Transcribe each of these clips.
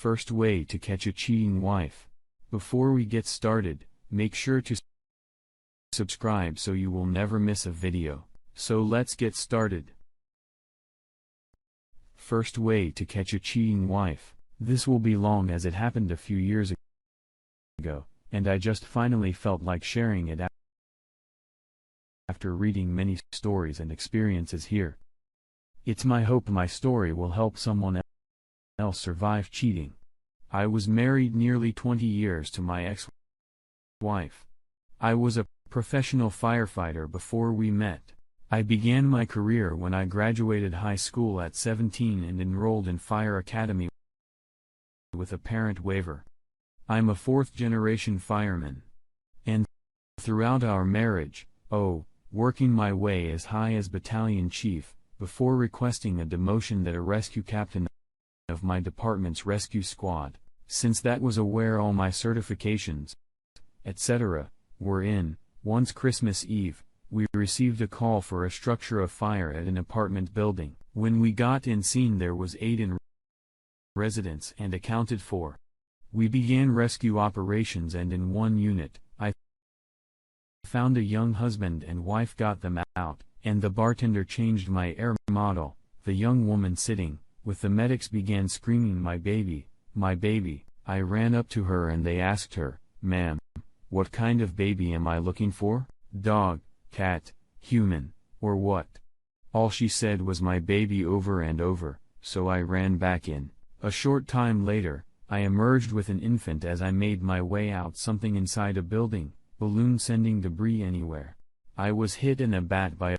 First way to catch a cheating wife. Before we get started, make sure to subscribe so you will never miss a video. So let's get started. First way to catch a cheating wife. This will be long as it happened a few years ago, and I just finally felt like sharing it after reading many stories and experiences here. It's my hope my story will help someone else survive cheating. I was married nearly 20 years to my ex-wife. I was a professional firefighter before we met. I began my career when I graduated high school at 17 and enrolled in fire academy with a parent waiver. I'm a fourth-generation fireman. And throughout our marriage, working my way as high as battalion chief, before requesting a demotion that a rescue captain of my department's rescue squad, since that was where all my certifications, etc., were in. Once Christmas Eve, we received a call for a structure of fire at an apartment building. When we got in scene there was 8 in residents and accounted for. We began rescue operations and in one unit, I found a young husband and wife, got them out, and the bartender changed my air model. The young woman sitting with the medics began screaming, "My baby, my baby." I ran up to her and they asked her, "Ma'am, what kind of baby am I looking for? Dog, cat, human, or what?" All she said was "my baby" over and over, so I ran back in. A short time later, I emerged with an infant as I made my way out something inside a building, balloon sending debris anywhere. I was hit in a bat by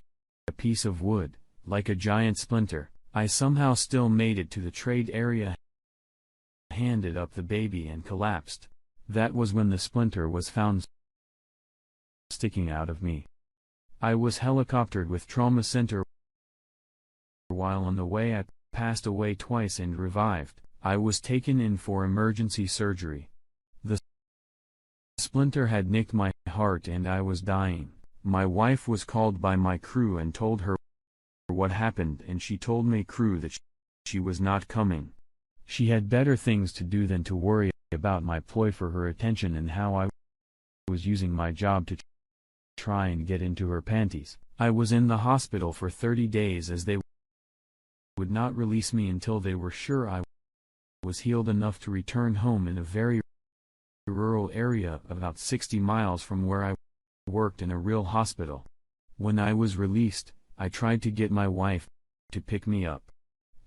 a piece of wood, like a giant splinter. I somehow still made it to the trade area, handed up the baby and collapsed. That was when the splinter was found sticking out of me. I was helicoptered with trauma center. While on the way I passed away twice and revived. I was taken in for emergency surgery. The splinter had nicked my heart and I was dying. My wife was called by my crew and told her what happened, and she told my crew that she was not coming. She had better things to do than to worry about my ploy for her attention and how I was using my job to try and get into her panties. I was in the hospital for 30 days as they would not release me until they were sure I was healed enough to return home in a very rural area about 60 miles from where I worked in a real hospital. When I was released, I tried to get my wife to pick me up.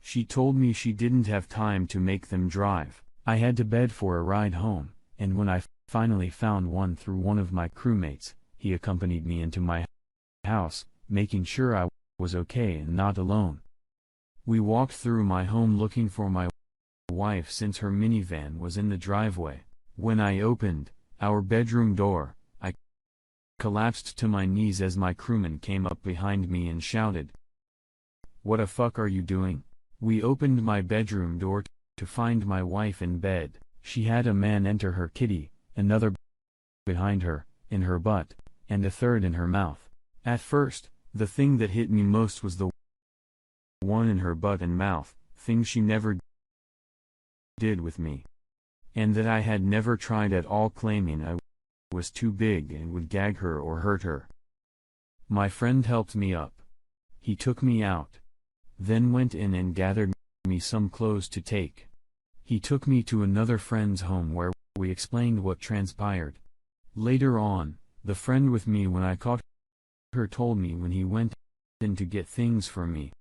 She told me she didn't have time to make them drive. I had to beg for a ride home, and when I finally found one through one of my crewmates, he accompanied me into my house, making sure I was okay and not alone. We walked through my home looking for my wife since her minivan was in the driveway. When I opened our bedroom door, I collapsed to my knees as my crewman came up behind me and shouted, "What the fuck are you doing?" We opened my bedroom door to find my wife in bed. She had a man enter her kitty, another behind her, in her butt, and a third in her mouth. At first, the thing that hit me most was the one in her butt and mouth, things she never did with me, and that I had never tried at all, claiming I was too big and would gag her or hurt her. My friend helped me up. He took me out, then went in and gathered me some clothes to take. He took me to another friend's home where we explained what transpired. Later on, the friend with me when I caught her told me when he went in to get things for me,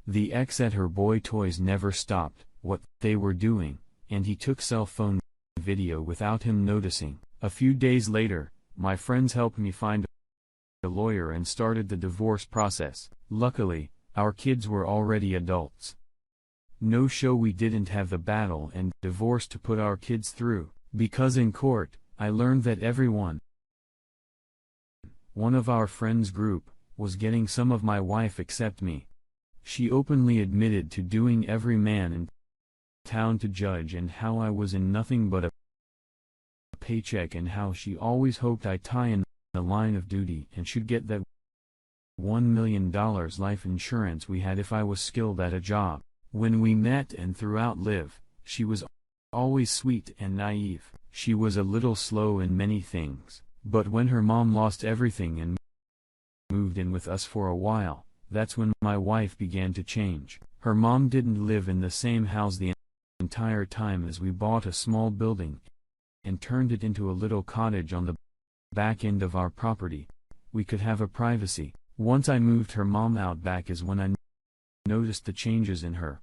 the ex at her boy toys never stopped what they were doing, and he took cell phone video without him noticing. A few days later, my friends helped me find a lawyer and started the divorce process. Luckily, our kids were already adults. No show we didn't have the battle and divorce to put our kids through, because in court, I learned that one of our friends' group, was getting some of my wife except me. She openly admitted to doing every man in town to judge and how I was in nothing but a paycheck and how she always hoped I'd tie in the line of duty and should get that $1 million life insurance we had if I was skilled at a job. When we met and throughout live, she was always sweet and naive. She was a little slow in many things, but when her mom lost everything and moved in with us for a while, that's when my wife began to change. Her mom didn't live in the same house the entire time as we bought a small building and turned it into a little cottage on the back end of our property. We could have a privacy. Once I moved her mom out back is when I noticed the changes in her.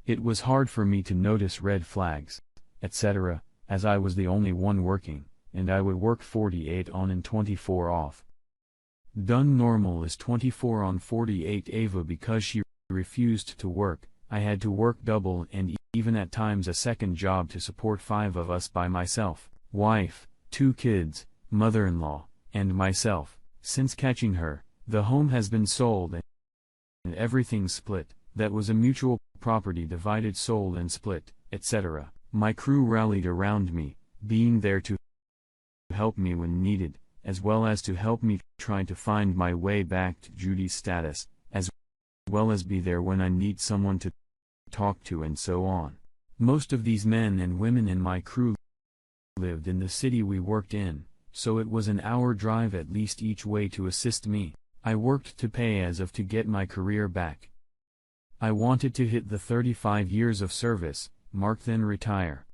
It was hard for me to notice red flags, etc., as I was the only one working, and I would work 48 on and 24 off. Done normal is 24 on 48 Ava because she refused to work. I had to work double and even at times a second job to support 5 of us by myself, wife, 2 kids, mother-in-law, and myself. Since catching her, the home has been sold and everything split. That was a mutual property divided, sold and split, etc. My crew rallied around me, being there to help me when needed, as well as to help me try to find my way back to Judy's status, as well as be there when I need someone to talk to and so on. Most of these men and women in my crew lived in the city we worked in, so it was an hour drive at least each way to assist me. I worked to pay as of to get my career back. I wanted to hit the 35 years of service mark, then retire.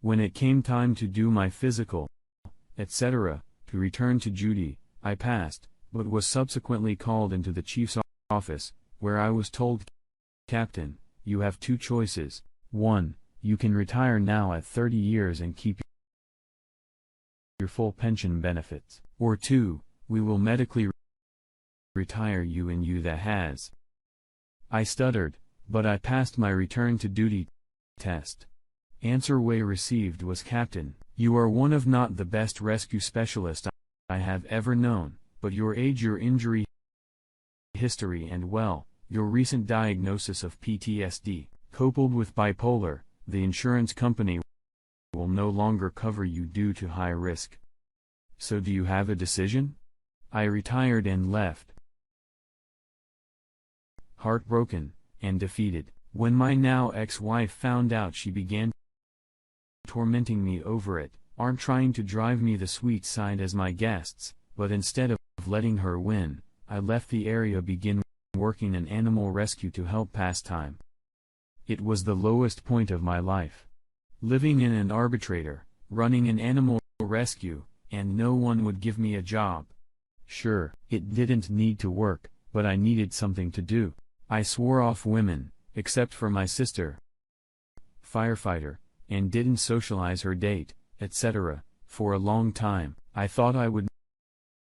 When it came time to do my physical, etc., to return to Judy, I passed, but was subsequently called into the chief's office, where I was told, "Captain, you have 2 choices. 1, you can retire now at 30 years and keep your full pension benefits. Or 2, we will medically retire you and you that has." I stuttered, but I passed my return to duty test. Answer way received was, "Captain, you are one of not the best rescue specialist I have ever known, but your age, your injury history and your recent diagnosis of PTSD, coupled with bipolar, the insurance company will no longer cover you due to high risk. So do you have a decision?" I retired and left, heartbroken and defeated. When my now ex-wife found out, she began tormenting me over it, aren't trying to drive me the sweet side as my guests, but instead of letting her win, I left the area, begin working in animal rescue to help pass time. It was the lowest point of my life. Living in an arbitrator, running an animal rescue, and no one would give me a job. Sure, it didn't need to work, but I needed something to do. I swore off women, except for my sister, firefighter, and didn't socialize her, date, etc., for a long time. I thought I would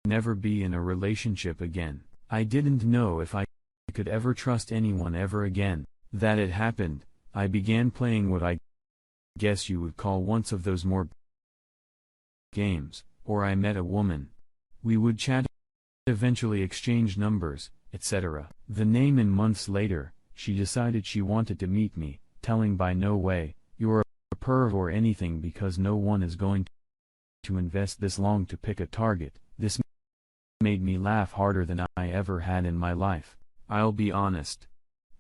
never be in a relationship again. I didn't know if I could ever trust anyone ever again. That it happened, I began playing what I guess you would call once of those more games, or I met a woman. We would chat, eventually exchange numbers, etc. The name, and months later, she decided she wanted to meet me, telling by no way, "You're a perv or anything, because no one is going to invest this long to pick a target." This made me laugh harder than I ever had in my life. I'll be honest.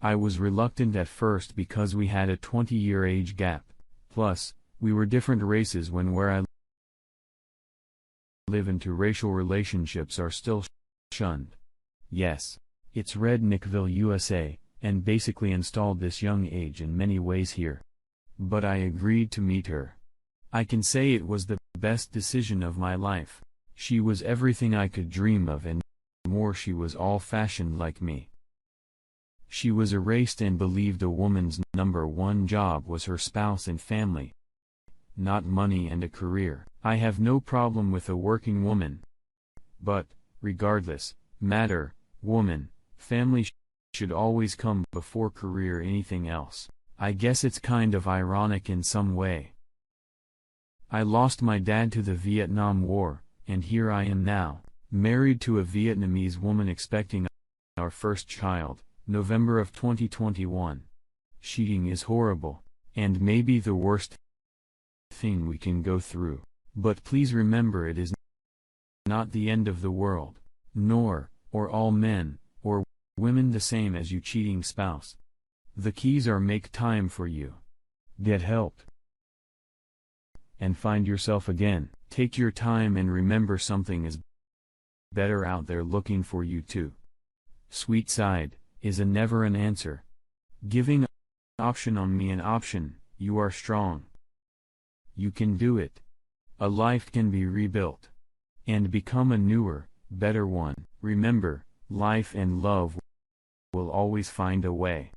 I was reluctant at first because we had a 20-year age gap. Plus, we were different races when where I live into racial relationships are still shunned. Yes, it's Redneckville, USA, and basically installed this young age in many ways here. But I agreed to meet her. I can say it was the best decision of my life. She was everything I could dream of and more. She was old-fashioned like me. She was erased and believed a woman's number 1 job was her spouse and family, not money and a career. I have no problem with a working woman. But, regardless, matter, woman, family should always come before career, anything else. I guess it's kind of ironic in some way. I lost my dad to the Vietnam War, and here I am now, married to a Vietnamese woman, expecting our first child, November of 2021. Cheating is horrible, and maybe the worst thing we can go through. But please remember, it is not the end of the world, nor, or all men, or women the same as you cheating spouse. The keys are: make time for you. Get help. and find yourself again. Take your time and remember something is better out there looking for you too. Sweet side is a never an answer. Giving option on me an option. You are strong. You can do it. A life can be rebuilt and become a newer, better one. Remember, life and love will always find a way.